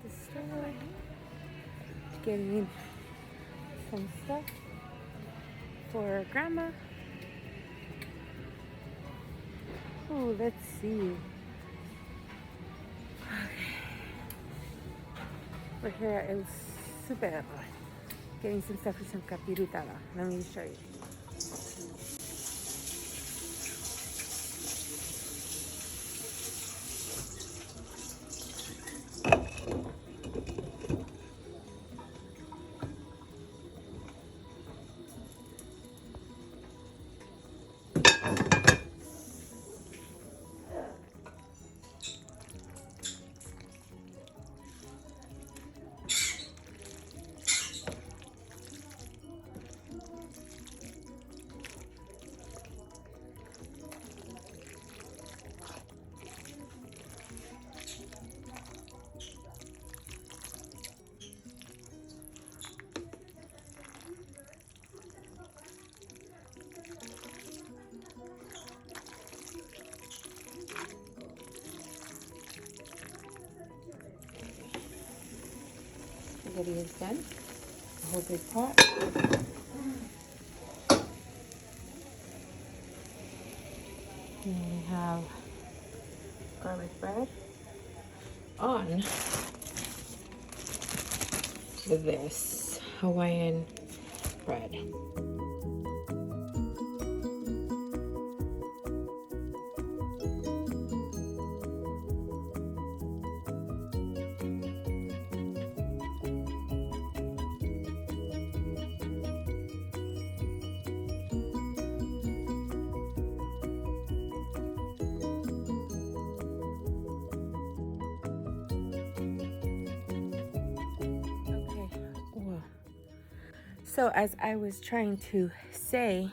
the store, getting some stuff for grandma. Oh, let's see. We're here at El Super, getting some stuff for some capirutada. Let me show you. Spaghetti is done. A whole big pot. And we have garlic bread on to this Hawaiian bread. So as I was trying to say,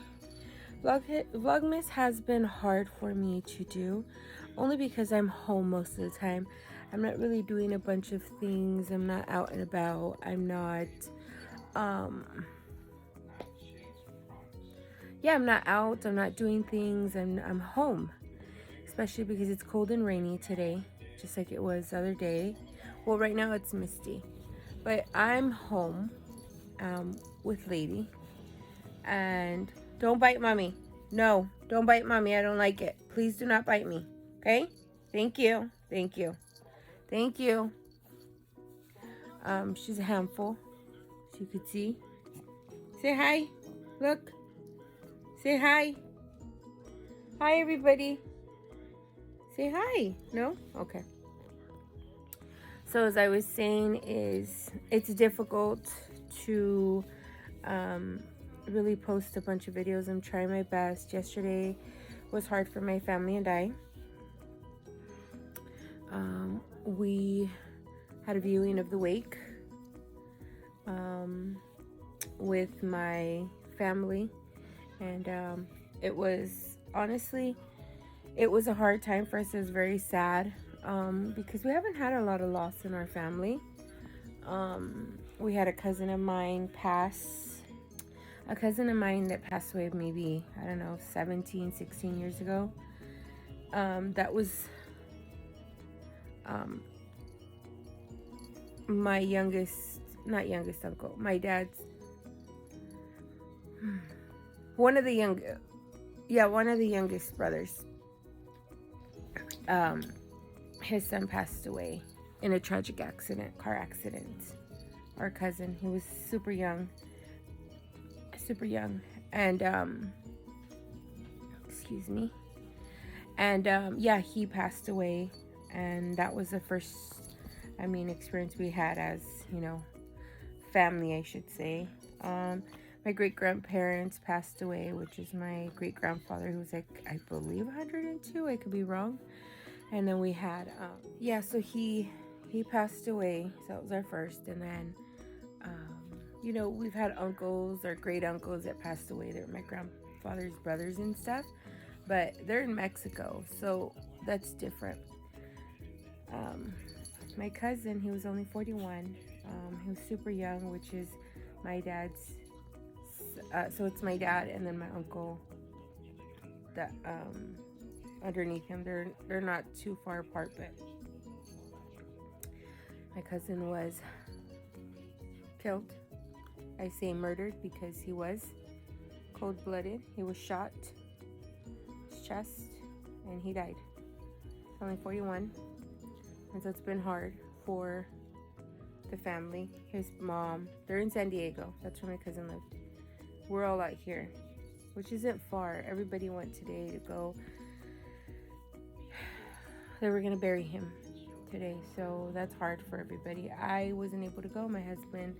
Vlogmas has been hard for me to do, only because I'm home most of the time. I'm not really doing a bunch of things. I'm not out and about. I'm not, I'm not out. I'm not doing things. I'm home, especially because it's cold and rainy today, just like it was the other day. Well, right now it's misty, but I'm home. With Lady, and don't bite mommy. No, don't bite mommy. I don't like it. Please do not bite me. Okay? Thank you. Thank you. Thank you. She's a handful, as you could see. Say hi. Look. Say hi. Hi, everybody. Say hi. No? Okay. So as I was saying, it's difficult to really post a bunch of videos. I'm trying my best. Yesterday was hard for my family and I. We had a viewing of the wake with my family, and it was honestly, it was a hard time for us. It was very sad because we haven't had a lot of loss in our family. We had a cousin of mine that passed away maybe, I don't know, 17, 16 years ago. That was my not youngest uncle, my dad's, one of the youngest brothers. His son passed away in a tragic car accident. Our cousin, he was super young, and excuse me, and he passed away, and that was the first, experience we had as, family, I should say. My great grandparents passed away, which is my great grandfather, who was like, I believe 102. I could be wrong. And then we had so he passed away. So that was our first. And then we've had uncles or great uncles that passed away. They're my grandfather's brothers and stuff, but they're in Mexico, so that's different. My cousin, he was only 41. He was super young, which is my dad's. So it's my dad and then my uncle that underneath him. They're not too far apart, but My cousin was killed. I say murdered because he was cold-blooded. He was shot, his chest, and he died. Only 41. And so it's been hard for the family. His mom, they're in San Diego. That's where my cousin lived. We're all out here, which isn't far. Everybody went today to go. They were going to bury him today, so that's hard for everybody. I wasn't able to go. My husband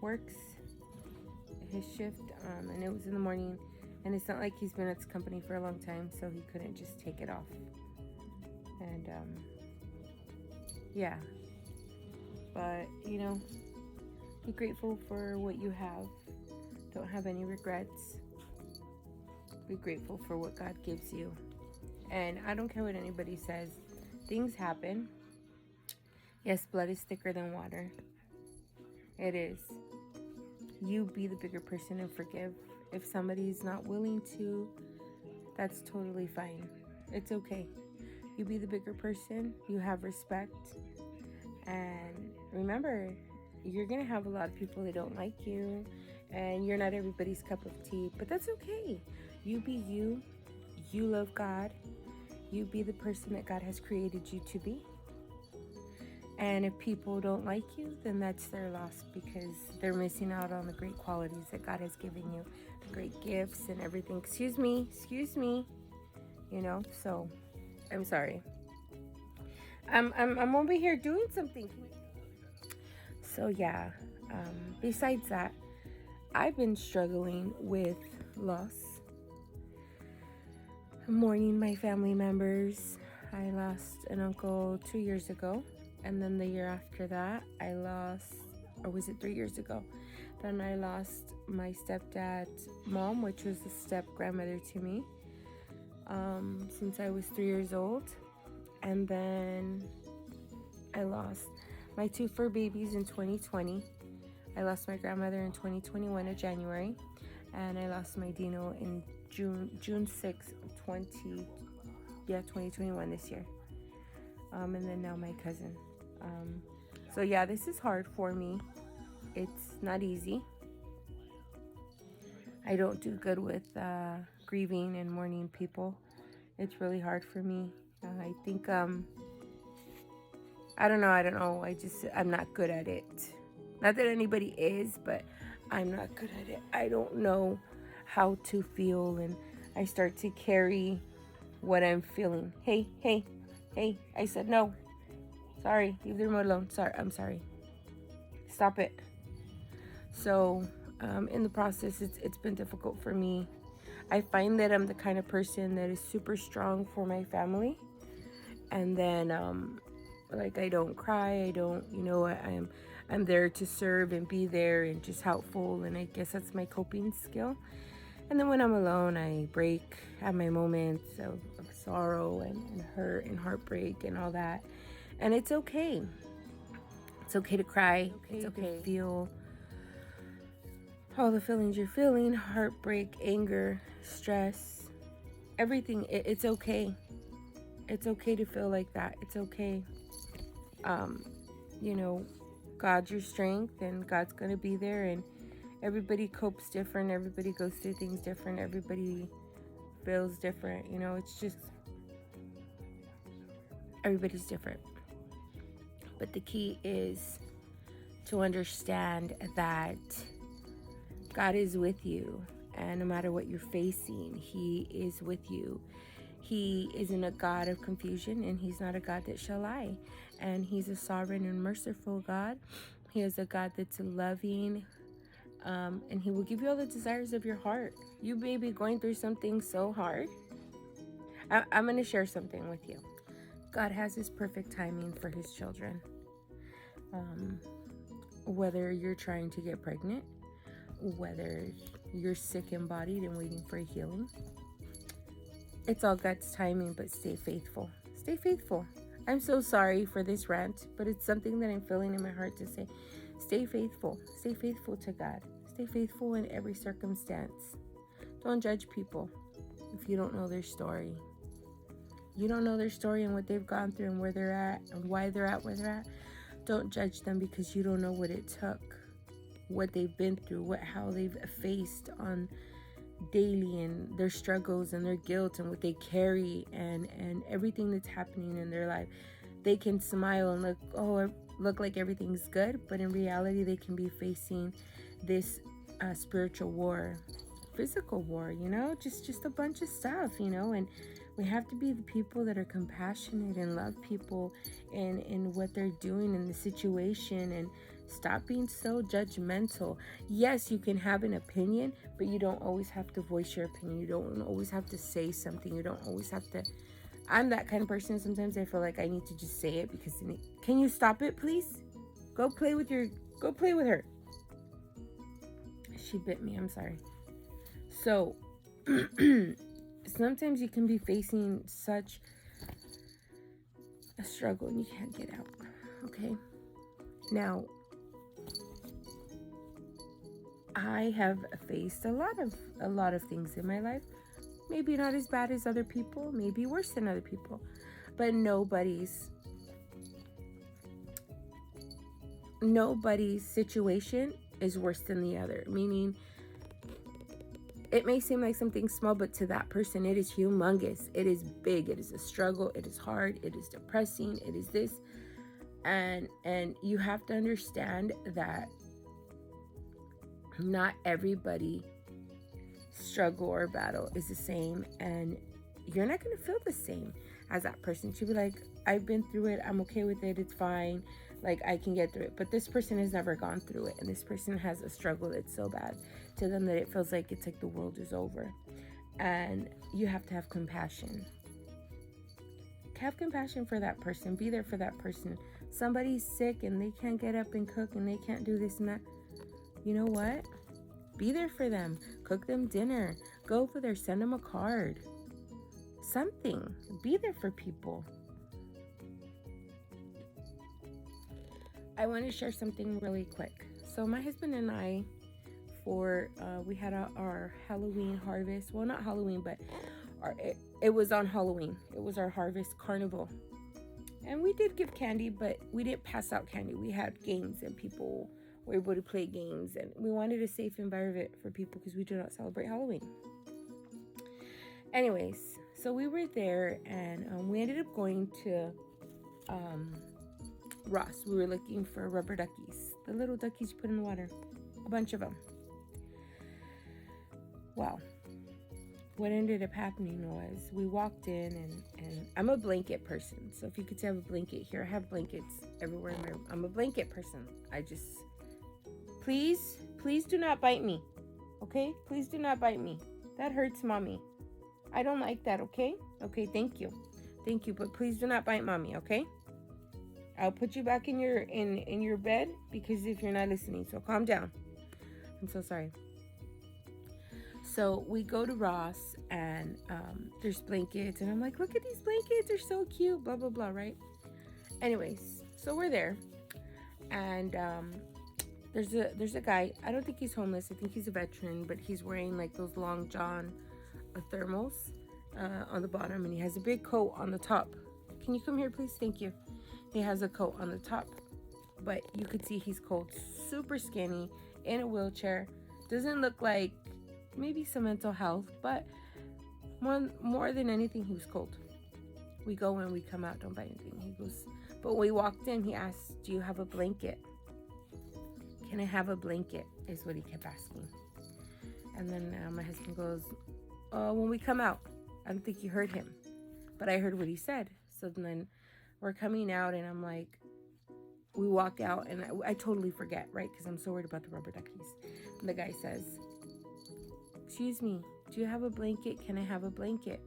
works his shift, and it was in the morning, and it's not like he's been at this company for a long time, so he couldn't just take it off. And yeah, but you know, be grateful for what you have. Don't have any regrets. Be grateful for what God gives you. And I don't care what anybody says. Things happen. Yes, blood is thicker than water. It is. You be the bigger person and forgive. If somebody's not willing to, that's totally fine. It's okay. You be the bigger person. You have respect. And remember, you're going to have a lot of people that don't like you. And you're not everybody's cup of tea. But that's okay. You be you. You love God. You be the person that God has created you to be. And if people don't like you, then that's their loss, because they're missing out on the great qualities that God has given you, the great gifts and everything. Excuse me, you know. So, I'm sorry. I'm over here doing something. So yeah. Besides that, I've been struggling with loss. Mourning my family members. I lost an uncle 2 years ago. And then the year after that, I lost, or was it 3 years ago? Then I lost my stepdad's mom, which was a step grandmother to me, since I was 3 years old. And then I lost my 2 fur babies in 2020. I lost my grandmother in 2021 of January. And I lost my Dino in June 6th, 2021 this year. And then now my cousin. So yeah, this is hard for me. It's not easy. I don't do good with grieving and mourning people. It's really hard for me. I think, I don't know. I'm not good at it. Not that anybody is, but I'm not good at it. I don't know how to feel, and I start to carry what I'm feeling. Hey, I said no. Sorry, leave the remote alone. I'm sorry. Stop it. So, in the process, it's been difficult for me. I find that I'm the kind of person that is super strong for my family. And then, I don't cry. I don't, I'm there to serve and be there and just helpful. And I guess that's my coping skill. And then when I'm alone, I break, have my moments of sorrow and hurt and heartbreak and all that. And it's okay. It's okay to cry. It's okay to feel all the feelings you're feeling: heartbreak, anger, stress, everything. It's okay. It's okay to feel like that. It's okay. God's your strength, and God's going to be there. And everybody copes different. Everybody goes through things different. Everybody feels different. It's just everybody's different. But the key is to understand that God is with you, and no matter what you're facing, He is with you. He isn't a God of confusion, and He's not a God that shall lie. And He's a sovereign and merciful God. He is a God that's loving, and He will give you all the desires of your heart. You may be going through something so hard. I'm going to share something with you. God has His perfect timing for His children. Whether you're trying to get pregnant, whether you're sick embodied and waiting for a healing, it's all God's timing. But stay faithful. Stay faithful. I'm so sorry for this rant, but it's something that I'm feeling in my heart to say. Stay faithful. Stay faithful to God. Stay faithful in every circumstance. Don't judge people if you don't know their story. You don't know their story and what they've gone through and where they're at and why they're at where they're at. Don't judge them because you don't know what it took, what they've been through, how they've faced on daily, and their struggles and their guilt and what they carry, and everything that's happening in their life. They can smile and look like everything's good, but in reality they can be facing this spiritual war, physical war, just a bunch of stuff, and we have to be the people that are compassionate and love people in what they're doing in the situation, and stop being so judgmental. Yes, you can have an opinion, but you don't always have to voice your opinion. You don't always have to say something. You don't always have to. I'm that kind of person. Sometimes I feel like I need to just say it because can you stop it, please? Go play with her. She bit me. I'm sorry. So sometimes you can be facing such a struggle and you can't get out. Okay. Now, I have faced a lot of things in my life. Maybe not as bad as other people, maybe worse than other people, but nobody's situation is worse than the other. Meaning, it may seem like something small, but to that person, it is humongous. It is big. It is a struggle. It is hard. It is depressing. It is this. And you have to understand that not everybody struggle or battle is the same, and you're not going to feel the same as that person. She'll be like, I've been through it, I'm okay with it, it's fine, like I can get through it. But this person has never gone through it, and this person has a struggle that's so bad to them that it feels like it's like the world is over. And you have to have compassion. Have compassion for that person. Be there for that person. Somebody's sick and they can't get up and cook and they can't do this and that. You know what? Be there for them. Cook them dinner. Go over there. Send them a card. Something. Be there for people. I want to share something really quick. So my husband and I, we had our Halloween harvest. Well, not Halloween, but it was on Halloween. It was our harvest carnival. And we did give candy, but we didn't pass out candy. We had games and people were able to play games. And we wanted a safe environment for people because we do not celebrate Halloween. Anyways, so we were there and we ended up going to Ross. We were looking for rubber duckies. The little duckies you put in the water. A bunch of them. Wow. What ended up happening was we walked in and I'm a blanket person. So if you could see I have a blanket here, I have blankets everywhere in my room. I'm a blanket person. Please do not bite me. Okay? Please do not bite me. That hurts mommy. I don't like that, okay? Okay, thank you. Thank you, but please do not bite mommy, okay? I'll put you back in your bed because if you're not listening, so calm down. I'm so sorry. So we go to Ross and there's blankets and I'm like, look at these blankets, they're so cute, blah, blah, blah, right? Anyways, so we're there and there's a guy, I don't think he's homeless, I think he's a veteran, but he's wearing like those long john thermals on the bottom and he has a big coat on the top. Can you come here, please? Thank you. He has a coat on the top, but you could see he's cold, super skinny, in a wheelchair, doesn't look like maybe some mental health, but more than anything, he was cold. We go in, we come out, don't buy anything. He goes, but when we walked in, he asked, do you have a blanket? Can I have a blanket? Is what he kept asking. And then my husband goes, when we come out, I don't think you heard him, but I heard what he said. So then we're coming out and I'm like, we walk out and I totally forget, right? Because I'm so worried about the rubber duckies. And the guy says, excuse me, do you have a blanket? Can I have a blanket?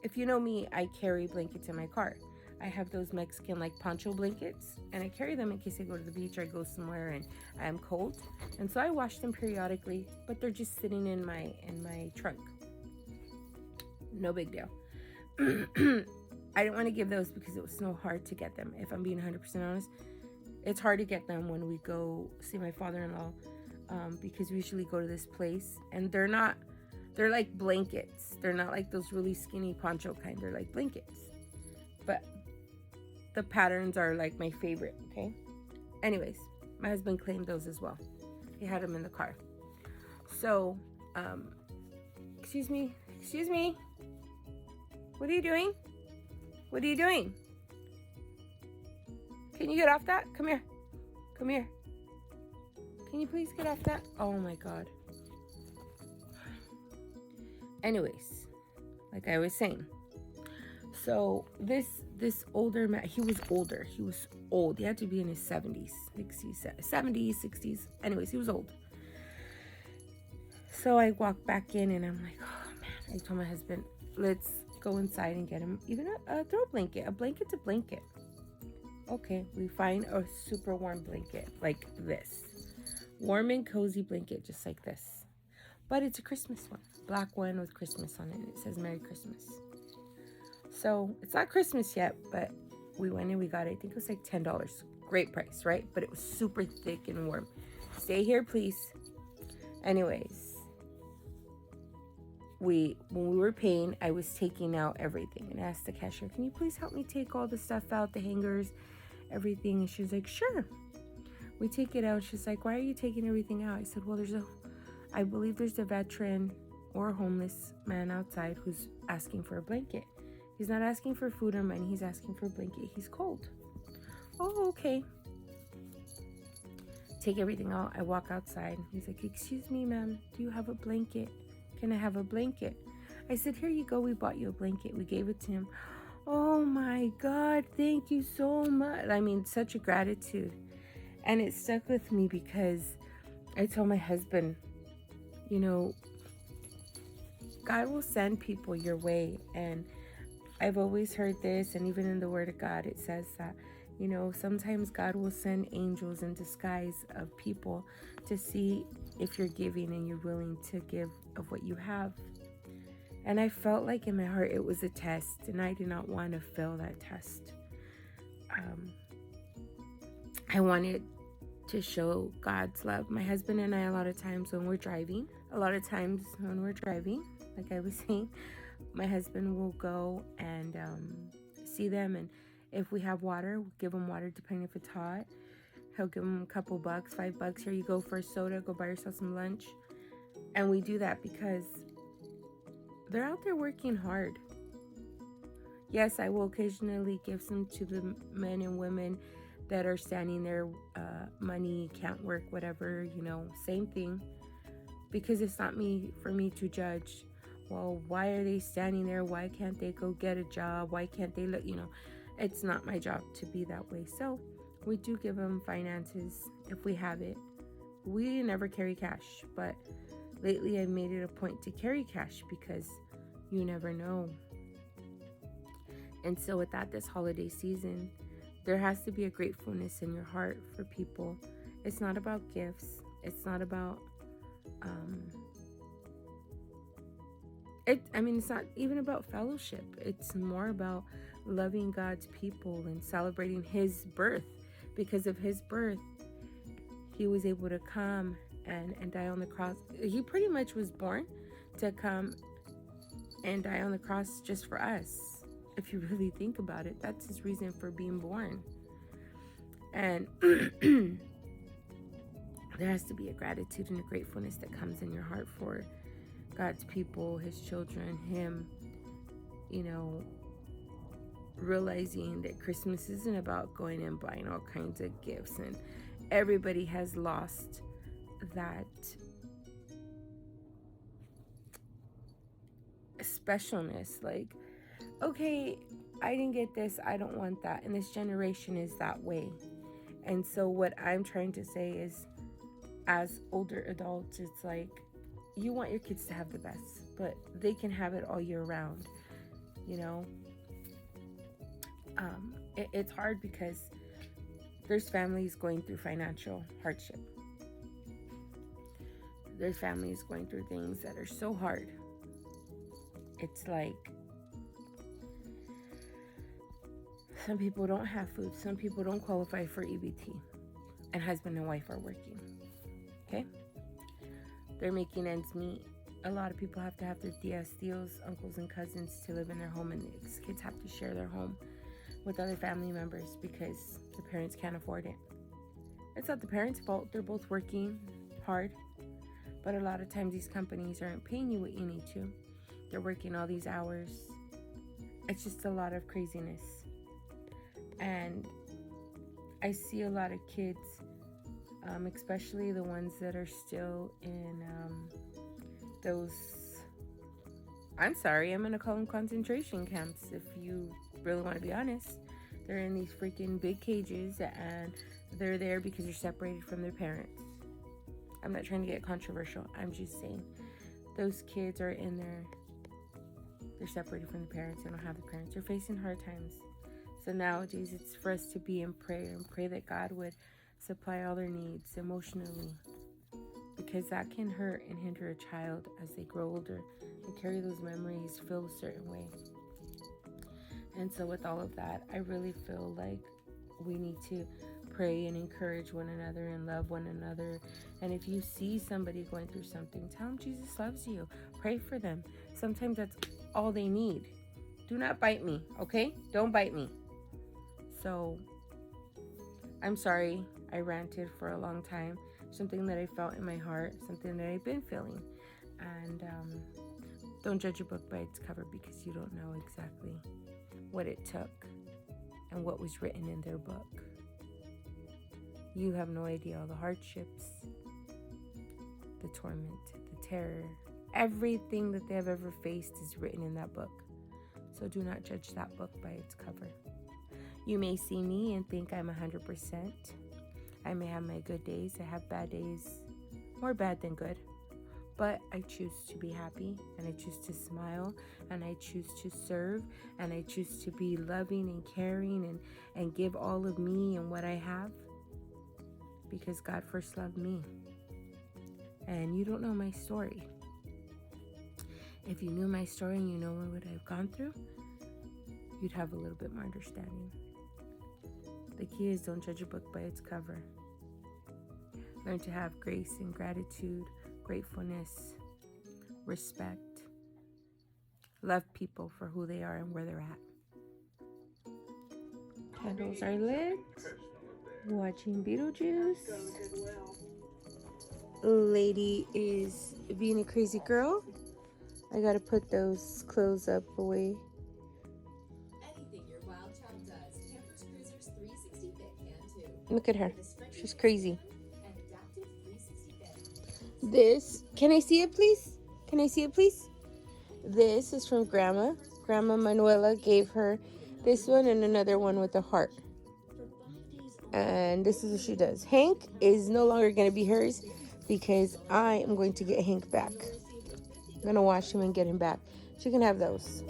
If you know me, I carry blankets in my car. I have those Mexican like poncho blankets and I carry them in case I go to the beach or I go somewhere and I am cold. And so I wash them periodically, but they're just sitting in my trunk. No big deal. I didn't want to give those because it was so hard to get them. If I'm being 100% honest, it's hard to get them when we go see my father-in-law. Because we usually go to this place and they're like blankets. They're not like those really skinny poncho kind. They're like blankets. But the patterns are like my favorite, okay? Anyways, my husband claimed those as well. He had them in the car. So, excuse me. What are you doing? What are you doing? Can you get off that? Come here. Can you please get off that? Oh my God. Anyways, like I was saying, so this older man, he was older. He was old. He had to be in his 70s, 60s. Anyways, he was old. So I walked back in and I'm like, oh man. I told my husband, let's go inside and get him even a throw blanket, a blanket to blanket. Okay, we find a super warm blanket like this. Warm and cozy blanket just like this. But it's a Christmas one. Black one with Christmas on it. And it says Merry Christmas. So it's not Christmas yet, but we went and we got it. I think it was like $10. Great price, right? But it was super thick and warm. Stay here, please. Anyways, when we were paying, I was taking out everything and asked the cashier, can you please help me take all the stuff out, the hangers, everything? And she was like, sure. We take it out. She's like, why are you taking everything out? I said, well, I believe there's a veteran or a homeless man outside who's asking for a blanket. He's not asking for food or money. He's asking for a blanket. He's cold. Oh, okay. Take everything out. I walk outside. He's like, excuse me, ma'am. Do you have a blanket? Can I have a blanket? I said, here you go. We bought you a blanket. We gave it to him. Oh my God. Thank you so much. I mean, such a gratitude. And it stuck with me because I told my husband, you know, God will send people your way. And I've always heard this, and even in the Word of God, it says that, you know, sometimes God will send angels in disguise of people to see if you're giving and you're willing to give of what you have. And I felt like in my heart it was a test, and I did not want to fail that test. I wanted to show God's love. My husband and I, a lot of times when we're driving, like I was saying, my husband will go and see them, and if we have water, we'll give them water depending if it's hot. He'll give them a couple bucks, $5. Here you go for a soda, go buy yourself some lunch. And we do that because they're out there working hard. Yes, I will occasionally give some to the men and women that are standing there, money can't work, whatever, you know, same thing. Because it's not for me to judge. Well, why are they standing there? Why can't they go get a job? Why can't they look, you know, it's not my job to be that way. So we do give them finances if we have it. We never carry cash, but lately I've made it a point to carry cash because you never know. And so with that, this holiday season, there has to be a gratefulness in your heart for people. It's not about gifts. It's not about, it's not even about fellowship. It's more about loving God's people and celebrating His birth. Because of His birth, He was able to come and die on the cross. He pretty much was born to come and die on the cross just for us. If you really think about it, that's His reason for being born. And there has to be a gratitude and a gratefulness that comes in your heart for God's people, His children, Him, you know, realizing that Christmas isn't about going and buying all kinds of gifts, and everybody has lost that specialness. Like, okay, I didn't get this, I don't want that. And this generation is that way. And so what I'm trying to say is, as older adults, it's like, you want your kids to have the best, but they can have it all year round, you know? It's hard because there's families going through financial hardship. There's families going through things that are so hard. It's like some people don't have food. Some people don't qualify for EBT. And husband and wife are working. Okay? They're making ends meet. A lot of people have to have their tias, tios, uncles, and cousins to live in their home, and these kids have to share their home with other family members because the parents can't afford it. It's not the parents' fault. They're both working hard. But a lot of times these companies aren't paying you what you need to. They're working all these hours. It's just a lot of craziness. And I see a lot of kids, especially the ones that are still in those, I'm sorry, I'm going to call them concentration camps if you really want to be honest. They're in these freaking big cages and they're there because they're separated from their parents. I'm not trying to get controversial. I'm just saying those kids are in there. They're separated from the parents. They don't have the parents. They're facing hard times. So nowadays it's for us to be in prayer and pray that God would supply all their needs emotionally, because that can hurt and hinder a child as they grow older and carry those memories, feel a certain way. And so with all of that, I really feel like we need to pray and encourage one another and love one another. And if you see somebody going through something, tell them Jesus loves you. Pray for them. Sometimes that's all they need. Do not bite me, okay? Don't bite me. So I'm sorry I ranted for a long time. Something that I felt in my heart, something that I've been feeling. And don't judge a book by its cover, because you don't know exactly what it took and what was written in their book. You have no idea all the hardships, the torment, the terror, everything that they have ever faced is written in that book. So do not judge that book by its cover. You may see me and think I'm 100%. I may have my good days. I have bad days, more bad than good. But I choose to be happy, and I choose to smile, and I choose to serve, and I choose to be loving and caring and give all of me and what I have, because God first loved me. And you don't know my story. If you knew my story and you know what I've gone through, you'd have a little bit more understanding. The key is don't judge a book by its cover. Learn to have grace and gratitude, gratefulness, respect. Love people for who they are and where they're at. Candles are lit. Watching Beetlejuice. Lady is being a crazy girl. I gotta put those clothes up away. Anything your wild child does, Campers Cruisers 360 Fit can too. Look at her. She's crazy. And adaptive 360 Fit. This, can I see it please? Can I see it please? This is from Grandma. Grandma Manuela gave her this one and another one with a heart. And this is what she does. Hank is no longer going to be hers because I am going to get Hank back. I'm going to wash him and get him back. She can have those.